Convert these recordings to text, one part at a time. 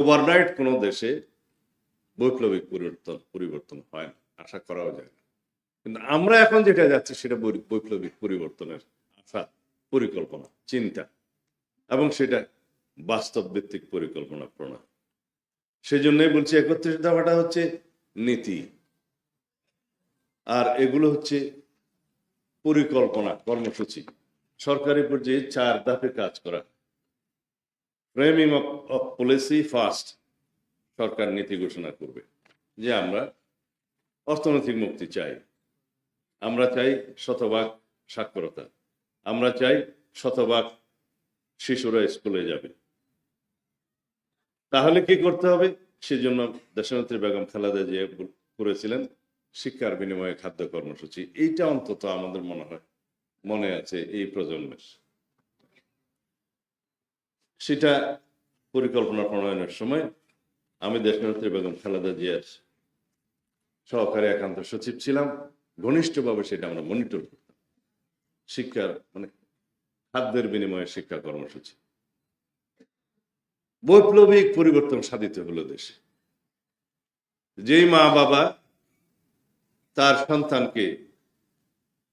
Overnight কোনো দেশে বৈপ্লবিক পরিবর্তন হয় না, আশা করাও যায় না। কিন্তু আমরা এখন যেটা যাচ্ছি সেটা বৈপ্লবিক পরিবর্তনের আশা, পরিকল্পনা, চিন্তা, এবং সেটা বাস্তব ভিত্তিক পরিকল্পনা প্রণয়ন। সেই জন্যই বলছি ৩১ দফাটা হচ্ছে নীতি, আর এগুলো হচ্ছে পরিকল্পনা, কর্মসূচি। সরকারি পর্যায়ে 4 ধাপে কাজ করা। ফ্রেমিং অফ পলিসি ফার্স্ট, সরকার নীতি ঘোষণা করবে যে আমরা অর্থনৈতিক মুক্তি চাই, আমরা চাই শতভাগ সাক্ষরতা, আমরা চাই শতভাগ শিশুরা স্কুলে যাবে। তাহলে কি করতে হবে? সেজন্য দেশনেত্রী বেগম খালেদা জিয়া করেছিলেন শিক্ষার বিনিময়ে খাদ্য কর্মসূচি। এইটা অন্তত আমাদের মনে হয় মনে আছে এই প্রজন্মের। সেটা পরিকল্পনা প্রণয়নের সময় আমি দেশনেত্রী বেগম খালেদা জিয়ার সহকারী একান্ত সচিব ছিলাম, ঘনিষ্ঠভাবে সেটা আমরা মনিটর করতাম। শিক্ষার খাদ্যের বিনিময়ে শিক্ষা কর্মসূচি। বৈপ্লবিক পরিবর্তন সাধিত হলো দেশে। যেই মা বাবা তার সন্তানকে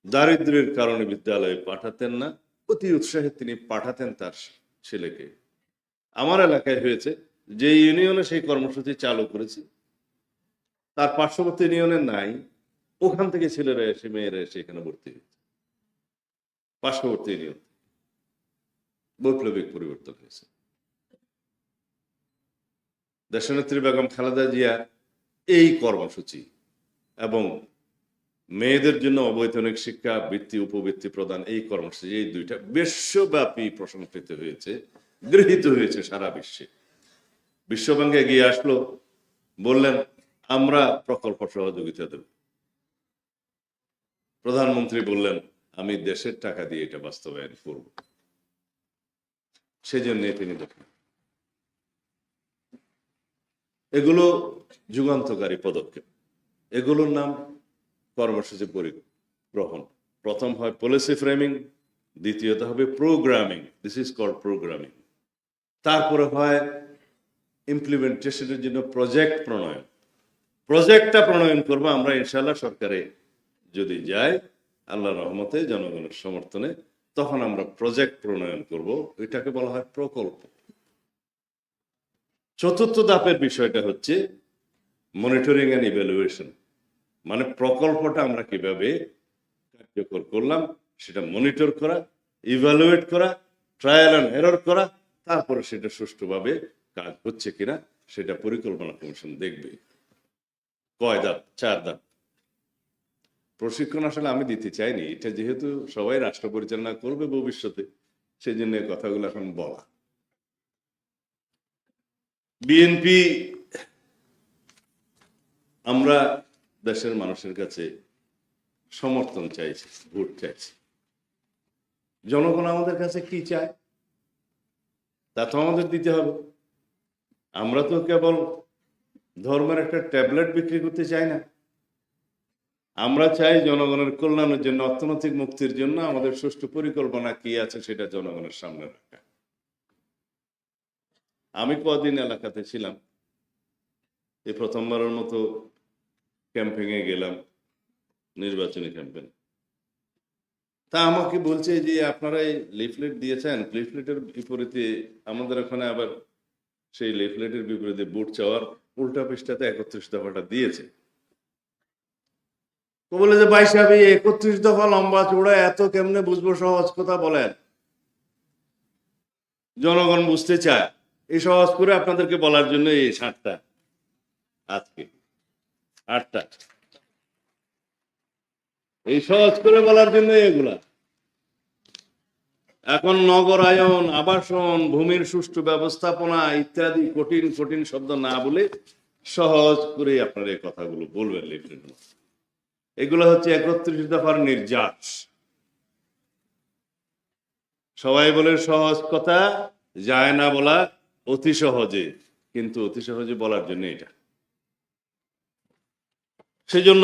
দারিদ্র্যের কারণে বিদ্যালয়ে পাঠাতেন না, অতি উৎসাহে তিনি পাঠাতেন তার ছেলেকে। আমার এলাকায় হয়েছে, যে ইউনিয়নে সেই কর্মসূচি চালু করেছে তার পার্শ্ববর্তী ইউনিয়নে নাই, ওখান থেকে ছেলেরা এসে মেয়েরা এসে এখানে ভর্তি হয়েছে। পার্শ্ববর্তী ইউনিয়ন। বৈপ্লবিক পরিবর্তন হয়েছে। দেশনেত্রী বেগম খালেদা জিয়া এই কর্মসূচি এবং মেয়েদের জন্য অবৈতনিক শিক্ষা, বৃত্তি, উপবৃত্তি প্রদান, এই কর্মসূচি, এই দুইটা বিশ্বব্যাপী প্রশংসিত হয়েছে, গৃহীত হয়েছে সারা বিশ্বে। বিশ্বব্যাংক এগিয়ে আসলো, বললেন আমরা প্রকল্প সহযোগিতা দেব। প্রধানমন্ত্রী বললেন আমি দেশের টাকা দিয়ে এটা বাস্তবায়ন করব। সেজন্য তিনি দেখেন এগুলো যুগান্তকারী পদক্ষেপ। এগুলোর নাম কর্মসূচি পরিগ্রহণ। প্রথম হয় পলিসি ফ্রেমিং, দ্বিতীয়ত হবে programming, this is called programming. তারপরে হয় ইমপ্লিমেন্টেশনের জন্য প্রজেক্ট প্রণয়ন। প্রজেক্টটা প্রণয়ন করবো আমরা ইনশাল্লাহ, সরকারে যদি যাই আল্লাহর রহমতে, জনগণের সমর্থনে, তখন আমরা প্রজেক্ট প্রণয়ন করব। এটাকে বলা হয় প্রকল্প। চতুর্থ ধাপের বিষয়টা হচ্ছে মনিটরিং এন্ড ইভ্যালুয়েশন, মানে প্রকল্পটা আমরা কিভাবে কার্যকর করলাম সেটা মনিটর করা, ইভ্যালুয়েট করা, ট্রায়াল এন্ড এরর করা, তারপরে সেটা সুষ্ঠুভাবে কাজ হচ্ছে কিনা সেটা পরিকল্পনা কমিশন দেখবে। কয় ধাপ? 4 ধাপ। প্রশিক্ষণ আসলে আমি দিতে চাইনি, এটা যেহেতু সবাই রাষ্ট্র পরিচালনা করবে ভবিষ্যতে, সেই জন্য কথাগুলো এখন বলা। বিএনপি, আমরা দেশের মানুষের কাছে সমর্থন চাইছি, ভোট চাইছি। জনগণ আমাদের কাছে কি চায় তা তো আমাদের দিতে হবে। আমরা তো কেবল ধর্মের একটা ট্যাবলেট বিক্রি করতে চাই না। আমরা চাই জনগণের কল্যাণের জন্য, অর্থনৈতিক মুক্তির জন্য আমাদের সুষ্ঠু পরিকল্পনা কি আছে সেটা জনগণের সামনে রাখা। আমি কদিন এলাকাতে ছিলাম, এই প্রথমবারের মতো ক্যাম্পেইন এ গেলাম, নির্বাচনী ক্যাম্পেইন। তা আমাকে বলছে যে আপনারা এই লিফলেট দিয়েছেন, লিফলেটের বিপরীতে আমাদের ওখানে আবার সেই লিফলেটের বিপরীতে ভোট চাওয়ার উল্টা পৃষ্ঠাতে ৩১ দফাটা দিয়েছে। তো বলে যে ভাই সাহেব, এই ৩১ দফা লম্বা চূড়া এত কেমনে বুঝবো, সহজ কথা বলেন। জনগণ বুঝতে চায়, এই সহজ করে আপনাদেরকে বলার জন্য এই 7টা, আজকে 8টা, এই সহজ করে বলার জন্য এগুলা। এখন নগরায়ন, আবাসন, ভূমির সুষ্ঠু ব্যবস্থাপনা ইত্যাদি কঠিন কঠিন শব্দ না বলে সহজ করে আপনারা এই কথাগুলো বলবেন লিফলেট। এগুলো হচ্ছে ৩১ দফার নির্যাস। সবাই বলে সহজ কথা যায় না বলা অতি সহজে, কিন্তু অতি সহজে বলার জন্য এটা। সেজন্য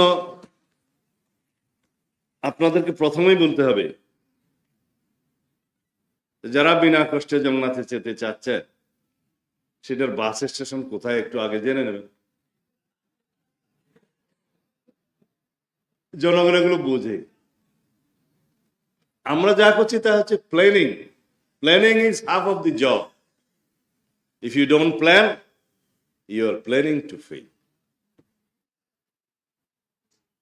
আপনাদেরকে প্রথমেই বলতে হবে, যারা বিনা কষ্টে জান্নাতে যেতে চাচ্ছে সেটার বাস স্টেশন কোথায় একটু আগে জেনে নেবেন। জনগণ এগুলো বোঝে। আমরা যা করছি তা হচ্ছে planning. Planning is half of the job. If you don't plan, you are planning to fail.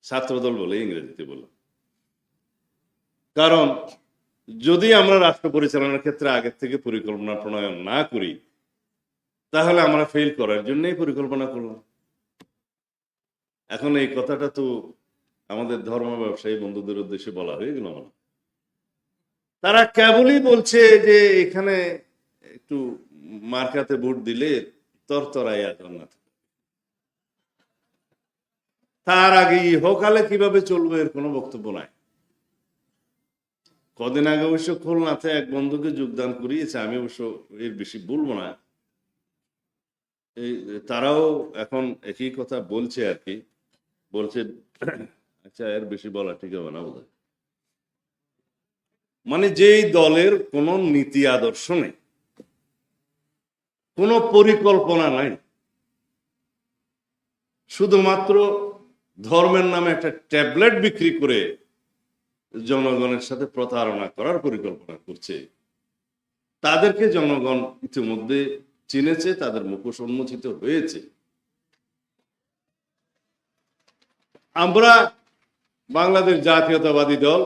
ছাত্রদল বলে, ইংরেজিতে বললাম। কারণ যদি আমরা রাষ্ট্র পরিচালনার ক্ষেত্রে আগের থেকে পরিকল্পনা প্রণয়ন না করি, তাহলে আমরা ফেল করার জন্যই পরিকল্পনা করলাম। এখন এই কথাটা তো আমাদের ধর্ম ব্যবসায়ী বন্ধুদের উদ্দেশ্যে বলা হয়ে গেল না। তারা কেবলই বলছে যে এখানে একটু মার্কাতে ভোট দিলে তরতরাই জান্নাত। তার আগে ইহকালে কিভাবে চলবে এর কোনো বক্তব্য নাই। কদিন আগে অবশ্য খুলনাতে এক বন্ধুকে যোগদান করিয়েছে, আমি অবশ্য এর বেশি বলবো না। এই তারাও এখন একই কথা বলছে আর কি, বলছে আচ্ছা এর বেশি বলা ঠিক হবে না বোধহয়। মানে যেই দলের কোনো নীতি আদর্শ নেই, কোনো পরিকল্পনা নাই, শুধুমাত্র ধর্মের নামে একটা ট্যাবলেট বিক্রি করে জনগণের সাথে প্রতারণা করার পরিকল্পনা করছে, তাদেরকে জনগণ ইতিমধ্যে চিনেছে, তাদের মুখোশ উন্মোচিত হয়েছে। আমরা বাংলাদেশ জাতীয়তাবাদী দল,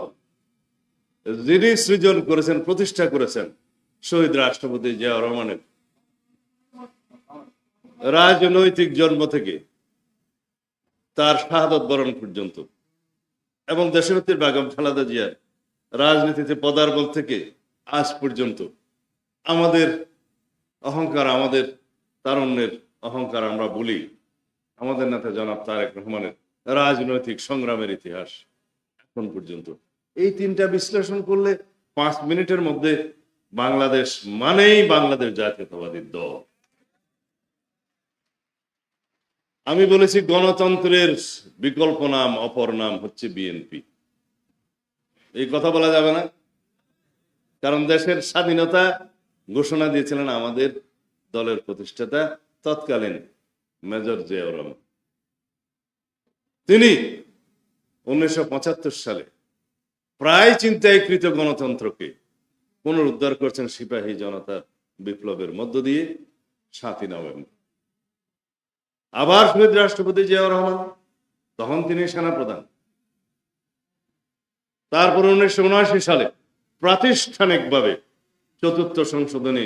যিনি সৃজন করেছেন, প্রতিষ্ঠা করেছেন শহীদ রাষ্ট্রপতি জিয়াউর রহমানের রাজনৈতিক জন্ম থেকে তার শাহাদত বরণ পর্যন্ত, এবং দেশনেত্রী বেগম খালেদা জিয়ার রাজনীতিতে পদার্পণ থেকে আজ পর্যন্ত আমাদের অহংকার, আমাদের তারুণ্যের অহংকার আমরা বলি আমাদের নেতা জনাব তারেক রহমানের রাজনৈতিক সংগ্রামের ইতিহাস এখন পর্যন্ত। এই তিনটা বিশ্লেষণ করলে 5 মিনিটের মধ্যে বাংলাদেশ মানেই বাংলাদেশ জাতীয়তাবাদী দল। আমি বলেছি গণতন্ত্রের বিকল্প নাম, অপর নাম হচ্ছে বিএনপি। এই কথা বলা যাবে না, কারণ দেশের স্বাধীনতা ঘোষণা দিয়েছিলেন আমাদের দলের প্রতিষ্ঠাতা তৎকালীন মেজর জিয়াউর রহমান। তিনি 1975 সালে প্রায় চিন্তায়কৃত গণতন্ত্রকে পুনরুদ্ধার করছেন সিপাহী জনতার বিপ্লবের মধ্য দিয়ে 7ই নভেম্বর। আবার শহীদ রাষ্ট্রপতি জিয়াউর রহমান, তখন তিনি সেনাপ্রধান। তারপর 1979 সালে প্রাতিষ্ঠানিকভাবে 4র্থ সংশোধনী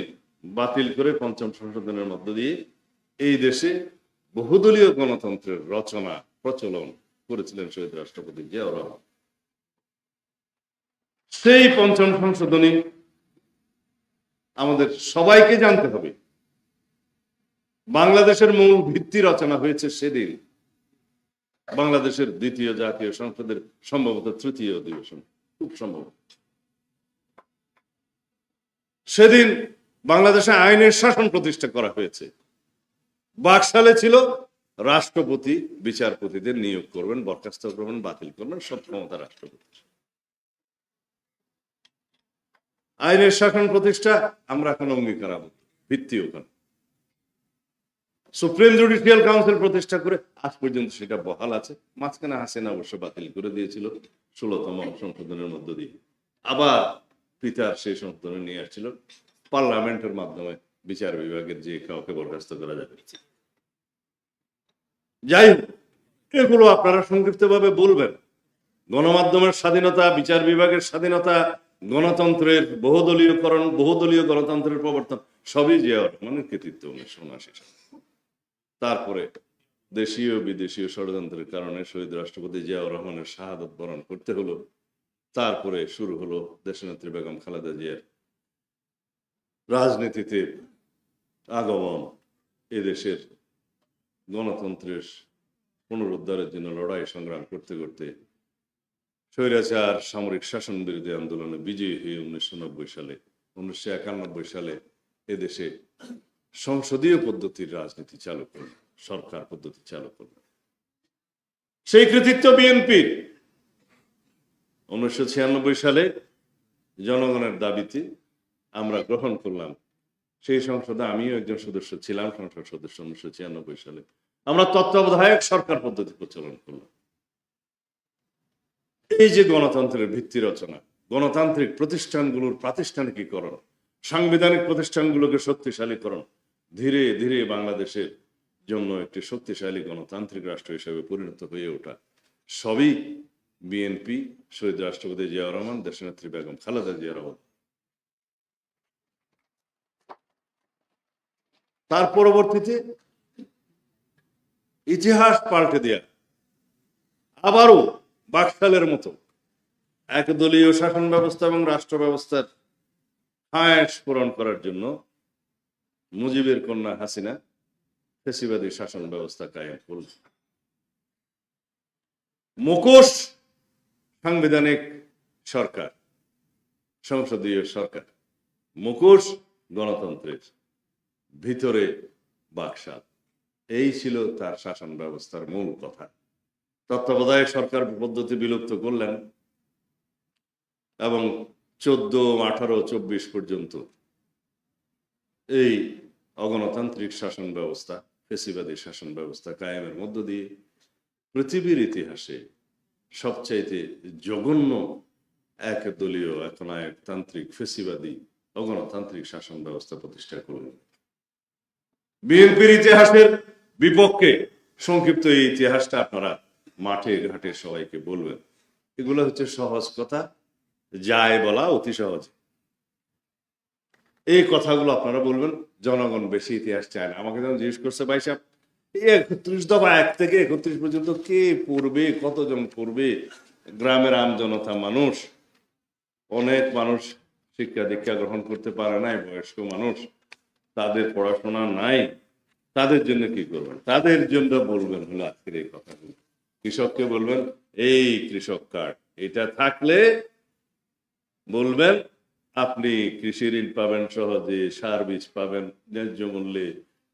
বাতিল করে 5ম সংশোধনের মধ্য দিয়ে এই দেশে বহুদলীয় গণতন্ত্রের রচনা প্রচলন করেছিলেন শহীদ রাষ্ট্রপতি জিয়াউর রহমান। সেই 5ম সংশোধনী আমাদের সবাইকে জানতে হবে। বাংলাদেশের মূল ভিত্তি রচনা হয়েছে সেদিন, বাংলাদেশের 2য় জাতীয় সংসদের সম্ভবত 3য় অধিবেশন, খুব সম্ভব। সেদিন বাংলাদেশে আইনের শাসন প্রতিষ্ঠা করা হয়েছে। বাকশালে ছিল রাষ্ট্রপতি বিচারপতিদের নিয়োগ করবেন, বরখাস্ত করবেন, বাতিল করবেন, সব ক্ষমতা রাষ্ট্রপতি। আইনের শাসন প্রতিষ্ঠা আমরা এখন অঙ্গীকারাবদ্ধ, ভিত্তি ওখানে। সুপ্রিম জুডিশিয়াল কাউন্সিল প্রতিষ্ঠা করে আজ পর্যন্ত সেটা বহাল আছে। মাঝখানে হাসিনা অবশ্য বাতিল করে দিয়েছিল 16তম সংশোধনের মধ্য দিয়ে। আবার পিতার সেই সংশোধনে নিয়ে আসছিল পার্লামেন্টের মাধ্যমে বিচার বিভাগের যে কাউকে বরখাস্ত করা যাবে। যাই হোক, এগুলো আপনারা সংক্ষিপ্তভাবে বলবেন। গণমাধ্যমের স্বাধীনতা, বিচার বিভাগের স্বাধীনতা, গণতন্ত্রের বহুদলীয়করণ, বহুদলীয় গণতন্ত্রের প্রবর্তন সবই জিয়াউর রহমানের কৃতিত্ব 1979 সালে। তারপরে দেশীয় বিদেশীয় ষড়যন্ত্রের কারণে শহীদ রাষ্ট্রপতি জিয়াউর রহমানের শাহাদত বরণ করতে হলো। তারপরে শুরু হলো দেশনেত্রী বেগম খালেদা জিয়ার রাজনীতিতে আগমন, এদেশের গণতন্ত্রের পুনরুদ্ধারের জন্য লড়াই সংগ্রাম করতে করতে স্বৈরাচার সামরিক শাসন বিরোধী আন্দোলনে বিজয়ী হয়ে 1990 সালে 1991 সালে এদেশে সংসদীয় পদ্ধতির রাজনীতি চালু করল, সরকার পদ্ধতি চালু করল। সেই কৃতিত্ব বিএনপির। 1996 সালে জনগণের দাবিতে আমরা গ্রহণ করলাম সেই সংসদে আমিও একজন সদস্য ছিলাম, সংসদ সদস্য 1996 সালে। আমরা তত্ত্বাবধায়ক সরকার পদ্ধতি প্রচলন করলাম। এই যে গণতন্ত্রের ভিত্তি রচনা, গণতান্ত্রিক প্রতিষ্ঠানগুলোর প্রাতিষ্ঠানিকীকরণ, সাংবিধানিক প্রতিষ্ঠানগুলোকে শক্তিশালীকরণ, ধীরে ধীরে বাংলাদেশের জন্য একটি শক্তিশালী গণতান্ত্রিক রাষ্ট্র হিসেবে পরিণত হয়ে ওঠা, সবই বিএনপি, শহীদ রাষ্ট্রপতি জিয়াউর রহমান, দেশনেত্রী বেগম খালেদা জিয়া রহমান। তার পরবর্তীতে ইতিহাস পাল্টে দেয়া, আবারও বাকশালের মতো একদলীয় শাসন ব্যবস্থা এবং রাষ্ট্র ব্যবস্থার খায়েশ পূরণ করার জন্য মুজিবের কন্যা হাসিনা ফ্যাসিবাদী শাসন ব্যবস্থা কায়েম করল। মুখোশ সাংবিধানিক সরকার, সংসদীয় সরকার, মুখোশ গণতন্ত্রের, ভিতরে বাকশাল। এই ছিল তার শাসন ব্যবস্থার মূল কথা। তত্ত্বাবধায়ক সরকার পদ্ধতি বিলুপ্ত করলেন এবং 14, 18, 24 পর্যন্ত এই অগণতান্ত্রিক শাসন ব্যবস্থা, ফ্যাসিবাদী শাসন ব্যবস্থা কায়েমের মধ্য দিয়ে পৃথিবীর ইতিহাসে সবচাইতে জঘন্য একদলীয় একনায়কতান্ত্রিক ফ্যাসিবাদী অগণতান্ত্রিক শাসন ব্যবস্থা প্রতিষ্ঠা করলেন। বিএনপির ইতিহাসের বিপক্ষে সংক্ষিপ্ত এই ইতিহাসটা আপনারা মাঠে ঘাটে সবাইকে বলবেন। এগুলো হচ্ছে সহজ কথা, যায় বলা অতি সহজ। এই কথাগুলো আপনারা বলবেন। জনগণ বেশি ইতিহাস চায় না। আমাকে যখন জিজ্ঞেস করছে, ভাই সাহেব 31 দফা 1 থেকে 31 পর্যন্ত কে পড়বে, কতজন পড়বে? গ্রামের আমজনতা মানুষ, অনেক মানুষ শিক্ষা দীক্ষা গ্রহণ করতে পারে নাই, বয়স্ক মানুষ, তাদের পড়াশোনা নাই, তাদের জন্য কি করবেন? তাদের জন্য বলবেন হলো আজকের এই কথাগুলো। কৃষককে বলবেন এই কৃষক কার্ড, এটা থাকলে বলবেন আপনি কৃষি ঋণ পাবেন সহজে, সার বীজ পাবেন ন্যায্য মূল্যে,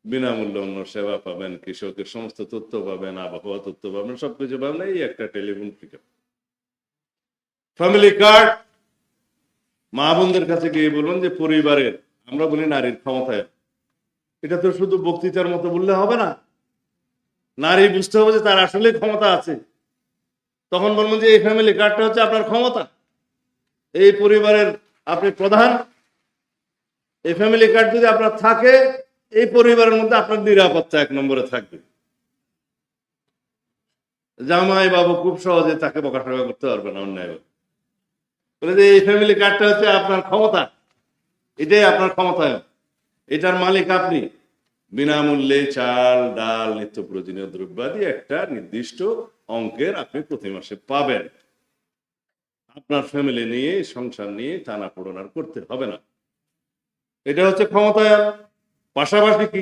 বিনামূল্যে অন্য সেবা পাবেন, কৃষকের সমস্ত তথ্য পাবেন, আবহাওয়া তথ্য পাবেন, সবকিছু পাবেন এই একটা টেলিফোন পিকআপ। ফ্যামিলি কার্ড, মা বোনদের কাছে গিয়ে বলবেন যে পরিবারের, আমরা বলি নারীর ক্ষমতায়, এটা তো শুধু বক্তৃতার মতো বললে হবে না, নারী বুঝতে হবে যে তার আসলে ক্ষমতা আছে। তখন বলবেন যে এই ফ্যামিলি কার্ডটা হচ্ছে আপনার ক্ষমতা, এই পরিবারের আপনি প্রধান, এই ফ্যামিলি কার্ড যদি আপনার থাকে এই পরিবারের মধ্যে আপনার নিরাপত্তা 1 নম্বরে থাকবে। জামাই বাবু খুব সহজে তাকে বকাশকা করতে পারবে না অন্যায় বলে যে এই ফ্যামিলি কার্ডটা হচ্ছে আপনার ক্ষমতা, এটাই আপনার ক্ষমতায়ন, এটার মালিক আপনি। বিনামূল্যে চাল ডাল নিত্য প্রয়োজনীয় দ্রব্যাদি একটা নির্দিষ্ট অঙ্কের আপনি প্রতি মাসে পাবেন। আপনার ফ্যামিলি নিয়ে, সংসার নিয়ে টানা পোড়ানোর করতে হবে না। এটা হচ্ছে ক্ষমতায়ন। পাশাপাশি কি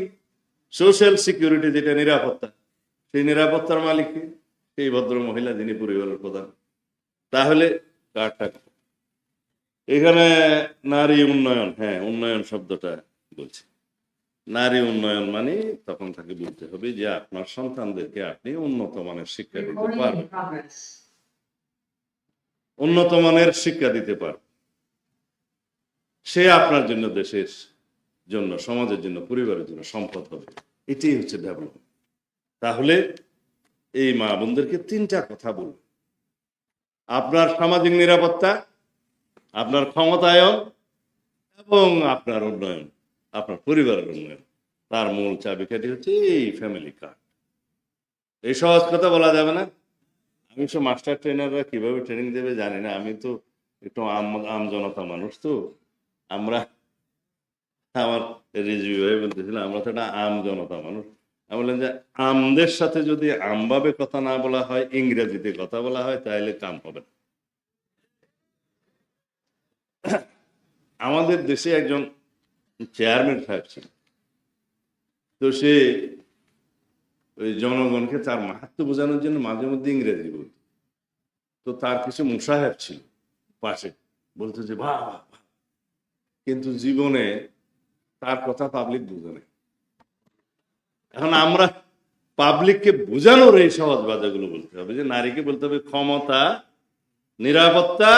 সোশ্যাল সিকিউরিটি, যেটা নিরাপত্তা, সেই নিরাপত্তার মালিক কি? সেই ভদ্র মহিলা যিনি পরিবারের প্রধান। তাহলে কার্ডটা এখানে নারী উন্নয়ন, হ্যাঁ উন্নয়ন শব্দটা বলছি, নারী উন্নয়ন মানে তখন তাকে বলতে হবে যে আপনার সন্তানদেরকে আপনি উন্নত মানের শিক্ষা দিতে পারবেন, উন্নত মানের শিক্ষা দিতে পারবেন, সে আপনার জন্য, দেশের জন্য, সমাজের জন্য, পরিবারের জন্য সম্পদ হবে। এটাই হচ্ছে ডেভেলপমেন্ট। তাহলে এই মা বোনদেরকে 3টা কথা বলুন: আপনার সামাজিক নিরাপত্তা, আপনার ক্ষমতায়ন এবং আপনার উন্নয়ন, আপনার পরিবারের উন্নয়ন, তার মূল চাবিকাঠি হচ্ছে এই ফ্যামিলি কার্ড। এই সহজ কথা বলা যাবে না। আমি সব মাস্টার ট্রেনাররা কিভাবে ট্রেনিং দেবে জানি না। আমি তো একটু আম জনতা মানুষ, তো আমরা, আমার রিজভি ভাই বলতেছিলাম আমরা তো একটা আম জনতা মানুষ। আমি বললাম যে আমদের সাথে যদি আমভাবে কথা না বলা হয়, ইংরেজিতে কথা বলা হয়, তাহলে কাম হবে না। আমাদের দেশে একজন চেয়ারম্যান সাহেব ছিল, তো সে ওই জনগণকে তার মাহাত্ম্য বোঝানোর জন্য মাঝে মধ্যে ইংরেজি বলত। তো তার কিছু মুসাহেব ছিল পাশে, বলতো যে বাহ, কিন্তু জীবনে তার কথা পাবলিক বুঝে নেই। এখন আমরা পাবলিককে বোঝানোর এই সহজ বাজাগুলো বলতে হবে, যে নারীকে বলতে হবে ক্ষমতা, নিরাপত্তা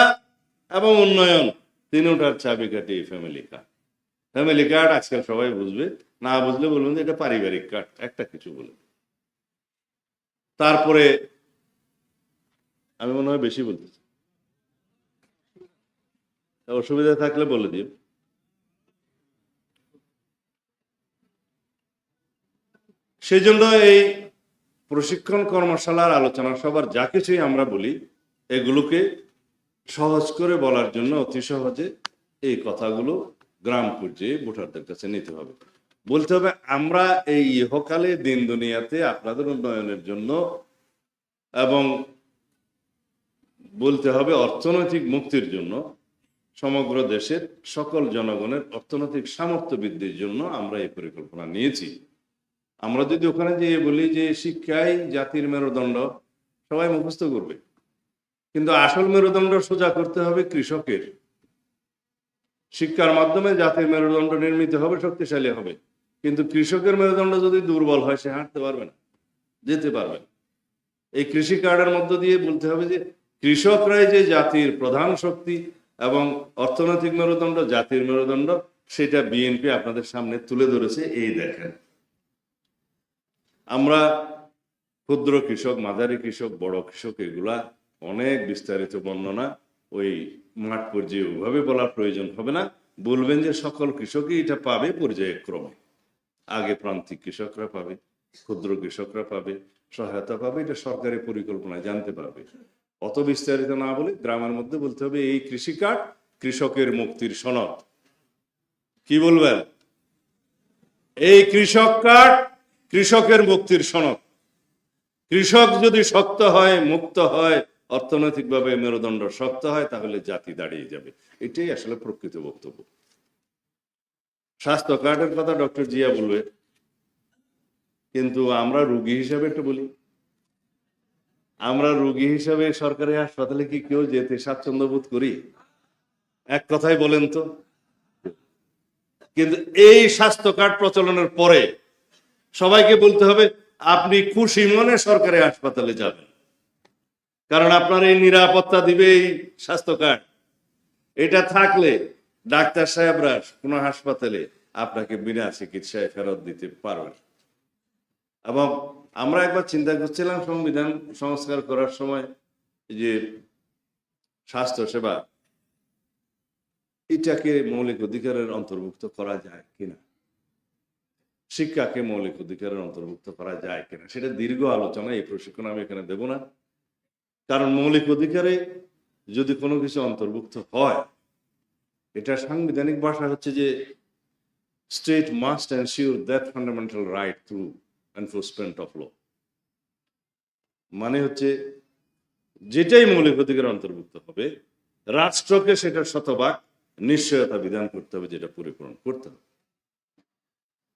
এবং উন্নয়ন, 3টার চাবিকাঠি ফ্যামিলি কার্ড। ফ্যামিলি কার্ড আজকাল সবাই বুঝবে, না বুঝলে বলবেন যে এটা পারিবারিক কার্ড, একটা কিছু বলে। তারপরে আমি মনে হয় বেশি বলতেছি, অসুবিধা থাকলে বলে দিও। সেই জন্য এই প্রশিক্ষণ কর্মশালার আলোচনা সবার যা কিছুই আমরা বলি, এগুলোকে সহজ করে বলার জন্য অতি সহজে এই কথাগুলো গ্রাম পর্যায়ে ভোটারদের কাছে নিতে হবে। বলতে হবে আমরা এই ইহকালে দিন দুনিয়াতে আপনাদের উন্নয়নের জন্য, এবং বলতে হবে অর্থনৈতিক মুক্তির জন্য, সমগ্র দেশের সকল জনগণের অর্থনৈতিক সামর্থ্য বৃদ্ধির জন্য আমরা এই পরিকল্পনা নিয়েছি। আমরা যদি ওখানে যেয়ে বলি যে শিক্ষাই জাতির মেরুদণ্ড, সবাই মুখস্থ করবে, কিন্তু আসল মেরুদণ্ড সোজা করতে হবে কৃষকের। শিক্ষার মাধ্যমে জাতির মেরুদণ্ড নির্মিত হবে, শক্তিশালী হবে, কিন্তু কৃষকের মেরুদণ্ড যদি দুর্বল হয় সে হাঁটতে পারবে না, যেতে পারবে না। এই কৃষি কার্ডের মধ্য দিয়ে বলতে হবে যে কৃষকরাই যে জাতির প্রধান শক্তি এবং অর্থনৈতিক মেরুদণ্ড, জাতির মেরুদণ্ড, সেটা বিএনপি আপনাদের সামনে তুলে ধরেছে। এই দেখেন, আমরা ক্ষুদ্র কৃষক, মাঝারি কৃষক, বড় কৃষক, এগুলা অনেক বিস্তারিত বর্ণনা ওই মাঠ পর্যায়ে ওইভাবে বলার প্রয়োজন হবে না। বলবেন যে সকল কৃষকই এটা পাবে পর্যায়ক্রমে, আগে প্রান্তিক কৃষকরা পাবে, ক্ষুদ্র কৃষকরা পাবে, সহায়তা পাবে, এটা সরকারি পরিকল্পনায় জানতে পারবে। অত বিস্তারিত না বলে গ্রামের মধ্যে বলতে হবে এই কৃষি কার্ড কৃষকের মুক্তির সনদ। কি বলবেন? এই কৃষক কার্ড কৃষকের মুক্তির সনদ। কৃষক যদি শক্ত হয়, মুক্ত হয়, অর্থনৈতিকভাবে মেরুদণ্ড শক্ত হয়, তাহলে জাতি দাঁড়িয়ে যাবে। এটাই আসলে প্রকৃত বক্তব্য। স্বাস্থ্য কার্ডের কথা ডক্টর জিয়া বলবে, কিন্তু আমরা রোগী হিসাবে একটু বলি, আমরা রোগী হিসাবে সরকারি হাসপাতালে কি কেউ যেতে স্বাচ্ছন্দ্য বোধ করি? এক কথায় বলেন তো। কিন্তু এই স্বাস্থ্য কার্ড প্রচলনের পরে সবাইকে বলতে হবে আপনি খুশি মনে সরকারি হাসপাতালে যাবেন, কারণ আপনার এই নিরাপত্তা দিবে এই স্বাস্থ্য কার্ড। এটা থাকলে ডাক্তার সাহেবরা কোনো হাসপাতালে আপনাকে বিনা চিকিৎসায় ফেরত দিতে পারবেন। এবং আমরা একবার চিন্তা করছিলাম সংবিধান সংস্কার করার সময় যে স্বাস্থ্য সেবা এটাকে মৌলিক অধিকারের অন্তর্ভুক্ত করা যায় কিনা, শিক্ষাকে মৌলিক অধিকারের অন্তর্ভুক্ত করা যায় কিনা, সেটা দীর্ঘ আলোচনা, এই প্রশিক্ষণ আমি এখানে দেব না। কারণ মৌলিক অধিকারে যদি কোনো কিছু অন্তর্ভুক্ত হয়, এটা সাংবিধানিক ভাষা হচ্ছে যে state must ensure that fundamental right through enforcement of law. মানে হচ্ছে যেটাই মৌলিক অধিকার অন্তর্ভুক্ত হবে, রাষ্ট্রকে সেটার শতভাগ নিশ্চয়তা বিধান করতে হবে, যেটা পরিপূরণ করতে হবে।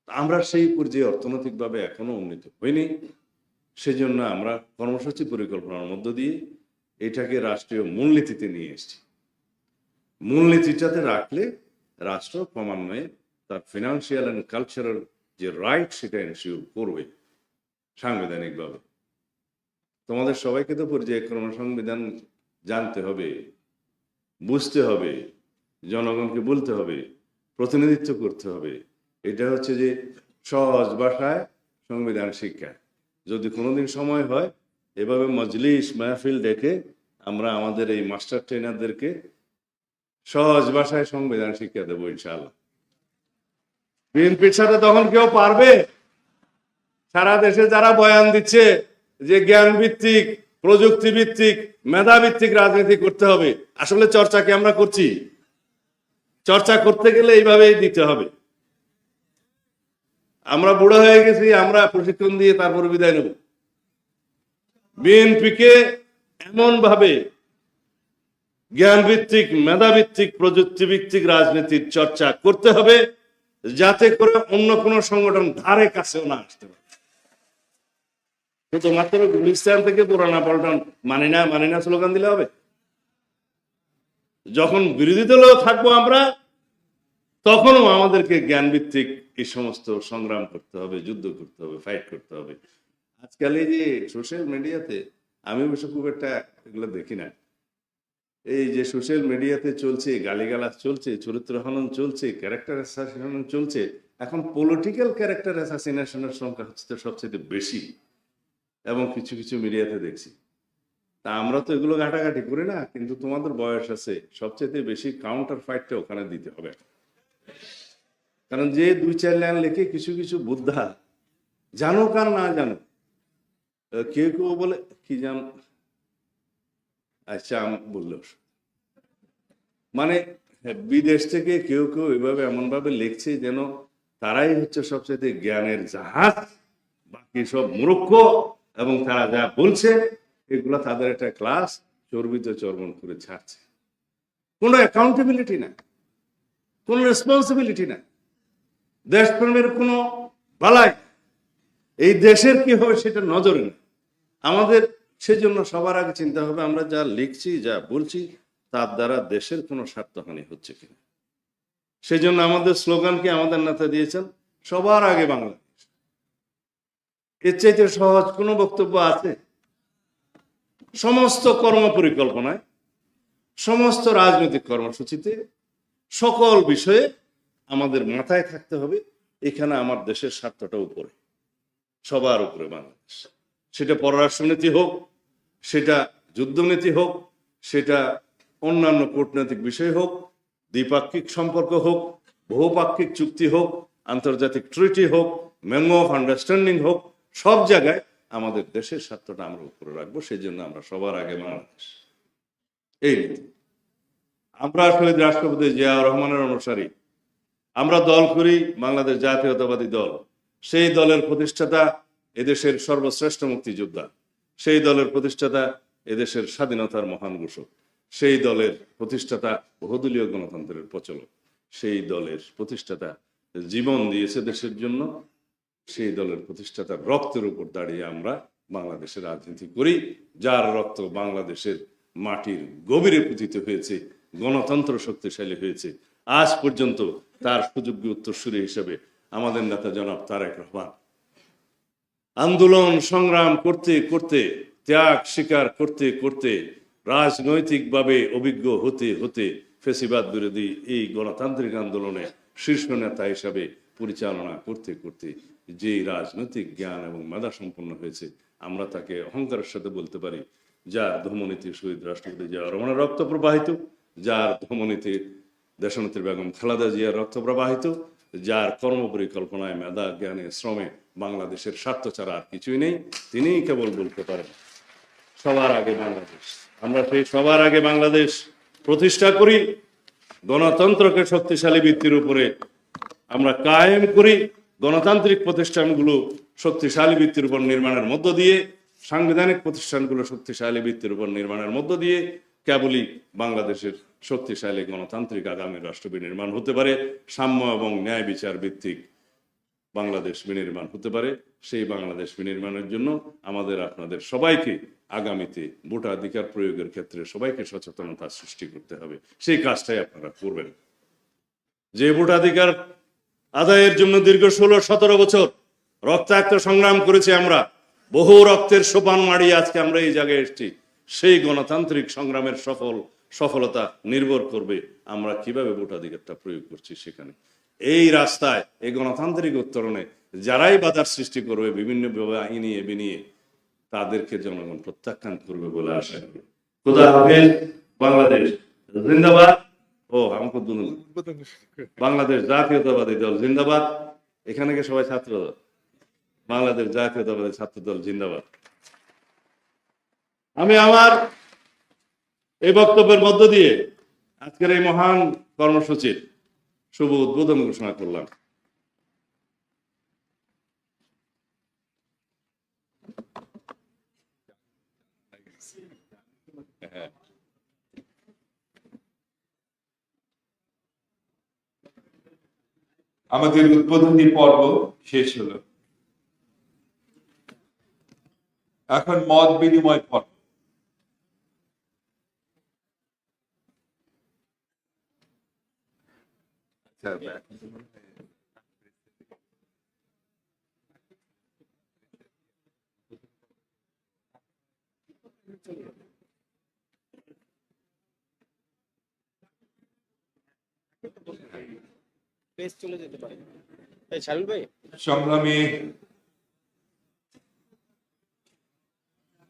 আমরা সেই পর্যায়ে অর্থনৈতিকভাবে এখনো উন্নীত হইনি। সেজন্য আমরা কর্মসূচি পরিকল্পনার মধ্য দিয়ে এটাকে রাষ্ট্রীয় মূলনীতিতে নিয়ে এসেছি। মূলনীতিটাতে রাখলে রাষ্ট্র ক্রমান্বয়ে তার ফিনান্সিয়াল অ্যান্ড কালচারাল যে রাইট সেটা এনশিওর করবে সাংবিধানিকভাবে। তোমাদের সবাইকে তো পর্যায়ক্রমে সংবিধান জানতে হবে, বুঝতে হবে, জনগণকে বলতে হবে, প্রতিনিধিত্ব করতে হবে। এটা হচ্ছে যে সহজ ভাষায় সংবিধান শিক্ষা। যদি কোনোদিন সময় হয়, এভাবে মজলিস মাহফিল ডেকে আমরা আমাদের এই মাস্টার ট্রেনারদেরকে সহজ ভাষায় সংবিধান শিক্ষা দেবো ইনশাআল্লাহ। বিএনপির সাথে তখন কেউ পারবে? সারা দেশে যারা বয়ান দিচ্ছে যে জ্ঞান ভিত্তিক, প্রযুক্তি ভিত্তিক, মেধা ভিত্তিক রাজনীতি করতে হবে, আসলে চর্চা কি আমরা করছি? চর্চা করতে গেলে এইভাবেই দিতে হবে। আমরা বুড়ো হয়ে গেছি, আমরা প্রশিক্ষণ দিয়ে তারপর বিদায় নেব। বিএনপিকে এমন ভাবে জ্ঞান ভিত্তিক, মেধা ভিত্তিক, প্রযুক্তি ভিত্তিক রাজনীতির চর্চা করতে হবে, যাতে করে অন্য কোন সংগঠন ধারে কাছেও না আসতে পারে। শুধুমাত্র গুলিস্তান থেকে পুরানা পল্টন মানি না স্লোগান দিলে হবে? যখন বিরোধী দলেও থাকবো আমরা, তখনও আমাদেরকে জ্ঞান ভিত্তিক এই সমস্ত সংগ্রাম করতে হবে, যুদ্ধ করতে হবে, ফাইট করতে হবে। আজকাল এই যে সোশ্যাল মিডিয়াতে আমি অবশ্য খুব একটা এগুলো দেখি না, এই যে সোশ্যাল মিডিয়াতে চলছে, গালিগালাজ চলছে, চরিত্র হনন চলছে, ক্যারেক্টার অ্যাসাসিনেশন চলছে, এখন পলিটিক্যাল ক্যারেক্টার অ্যাসাসিনেশনের সংখ্যা হচ্ছে তো সবচেয়ে বেশি, এবং কিছু কিছু মিডিয়াতে দেখছি। তা আমরা তো এগুলো ঘাটাঘাটি করি না, কিন্তু তোমাদের বয়স আছে, সবচেয়ে বেশি কাউন্টার ফাইটটা ওখানে দিতে হবে। কারণ যে 2-4 লাইন লেখে কিছু কিছু বুদ্ধা, জানুক আর না জানুক, কেউ কেউ বলে কি জান, আচ্ছা বললো মানে বিদেশ থেকে কেউ কেউ এভাবে এমন ভাবে লিখছে যেন তারাই হচ্ছে সবচেয়ে জ্ঞানের জাহাজ, বাকি সব মূর্খ, এবং তারা যা বলছে এগুলো তাদের একটা ক্লাস চর্বিত চর্বণ করে ছাড়ছে। কোনো অ্যাকাউন্টেবিলিটি না, কোনো রেসপন্সিবিলিটি না, দেশপ্রেমের কোনো বালাই এই দেশের কি হবে সেটা নজরে না। আমাদের সেজন্য সবার আগে চিন্তা হবে আমরা যা লিখছি, যা বলছি, তার দ্বারা দেশের কোনো স্বার্থহানি হচ্ছে কিনা। সেই জন্য আমাদের স্লোগানকে আমাদের নেতা দিয়েছেন, সবার আগে বাংলাদেশ। এর চাইতে সহজ কোনো বক্তব্য আছে? সমস্ত কর্ম পরিকল্পনায়, সমস্ত রাজনৈতিক কর্মসূচিতে, সকল বিষয়ে আমাদের মাথায় থাকতে হবে এখানে আমার দেশের স্বার্থটা উপরে, সবার উপরে বাংলাদেশ। সেটা পররাষ্ট্রনীতি হোক, সেটা যুদ্ধনীতি হোক, সেটা অন্যান্য কূটনৈতিক বিষয় হোক, দ্বিপাক্ষিক সম্পর্ক হোক, বহুপাক্ষিক চুক্তি হোক, আন্তর্জাতিক ট্রিটি হোক, মেমো অফ আন্ডারস্ট্যান্ডিং হোক, সব জায়গায় আমাদের দেশের স্বার্থটা আমরা উপরে রাখবো। সেই জন্য আমরা সবার আগে বাংলাদেশ, এই নীতি। আমরা আসলে রাষ্ট্রপতি জিয়াউর রহমানের অনুসারী, আমরা দল করি বাংলাদেশ জাতীয়তাবাদী দল। সেই দলের প্রতিষ্ঠাতা এদেশের সর্বশ্রেষ্ঠ মুক্তিযোদ্ধা, সেই দলের প্রতিষ্ঠাতা এদেশের স্বাধীনতার মহান ঘোষক, সেই দলের প্রতিষ্ঠাতা বহুদলীয় গণতন্ত্রের প্রচলক, সেই দলের প্রতিষ্ঠাতা জীবন দিয়েছে দেশের জন্য, সেই দলের প্রতিষ্ঠাতার রক্তের উপর দাঁড়িয়ে আমরা বাংলাদেশের রাজনীতি করি, যার রক্ত বাংলাদেশের মাটির গভীরে পুঁতিত হয়েছে, গণতন্ত্র শক্তিশালী হয়েছে। আজ পর্যন্ত তার সুযোগ্য উত্তরসূরি হিসেবে আমাদের নেতা জনাব তারেক রহমান আন্দোলন সংগ্রাম করতে করতে, ত্যাগ স্বীকার করতে করতে, রাজনৈতিকভাবে অভিজ্ঞ হতে হতে, ফেসিবাদ বিরোধী এই গণতান্ত্রিক আন্দোলনে শীর্ষ নেতা হিসাবে পরিচালনা করতে করতে যে রাজনৈতিক জ্ঞান এবং মেধা সম্পন্ন হয়েছে, আমরা তাকে অহংকারের সাথে বলতে পারি, যার ধমনীতে শহীদ রাষ্ট্রপতি জিয়াউর রহমানের রক্ত প্রবাহিত, যার ধমনীতে দেশনেত্রী বেগম খালেদা জিয়ার রক্ত প্রবাহিত, যার কর্মপরিকল্পনায়, মেধা, জ্ঞানে, শ্রমে বাংলাদেশের স্বার্থ ছাড়া আর কিছুই নেই, তিনিই কেবল বলতে পারেন সবার আগে বাংলাদেশ। আমরা সেই সবার আগে বাংলাদেশ প্রতিষ্ঠা করি, গণতন্ত্রকে শক্তিশালী ভিত্তির উপরে আমরা কায়েম করি, গণতান্ত্রিক প্রতিষ্ঠানগুলো শক্তিশালী ভিত্তির উপর নির্মাণের মধ্য দিয়ে, সাংবিধানিক প্রতিষ্ঠানগুলো শক্তিশালী ভিত্তির উপর নির্মাণের মধ্য দিয়ে কেবলই বাংলাদেশের শক্তিশালী গণতান্ত্রিক আগামী রাষ্ট্র বিনির্মাণ হতে পারে, সাম্য এবং ন্যায় বিচার ভিত্তিক বাংলাদেশ বিনির্মাণ হতে পারে। সেই বাংলাদেশ বিনির্মাণের জন্য আমাদের আপনাদের সবাইকে আগামীতে ভোটাধিকার প্রয়োগের ক্ষেত্রে সবাইকে সচেতনতা সৃষ্টি করতে হবে। সেই কাজটাই আপনারা করবেন। যে ভোটাধিকার আদায়ের জন্য দীর্ঘ 16-17 বছর রক্তাক্ত সংগ্রাম করেছি আমরা, বহু রক্তের সোপান মাড়িয়ে আজকে আমরা এই জায়গায় এসেছি, সেই গণতান্ত্রিক সংগ্রামের সফলতা নির্ভর করবে আমরা কিভাবে ভোটাধিকারটা প্রয়োগ করছি সেখানে। এই রাস্তায়, এই গণতান্ত্রিক উত্তরণে যারাই বাধার সৃষ্টি করবে বিভিন্ন আইনি বিনিয়ে, তাদেরকে জনগণ প্রত্যাখ্যান করবে বলে আশা করি। খোদা হাফেজ। বাংলাদেশ জিন্দাবাদ। ও আমাকে বাংলাদেশ জাতীয়তাবাদী দল জিন্দাবাদ। এখানে কি সবাই ছাত্র দল? বাংলাদেশ জাতীয়তাবাদী ছাত্র দল জিন্দাবাদ। আমি আমার এই বক্তব্যের মধ্য দিয়ে আজকের এই মহান কর্মসূচির শুভ উদ্বোধন ঘোষণা করলাম। আমাদের উদ্বোধনী পর্ব শেষ হলো, এখন মত বিনিময় পর্ব। প্লেস চলে যেতে পারে। এই শামিল ভাই, সংগ্রামী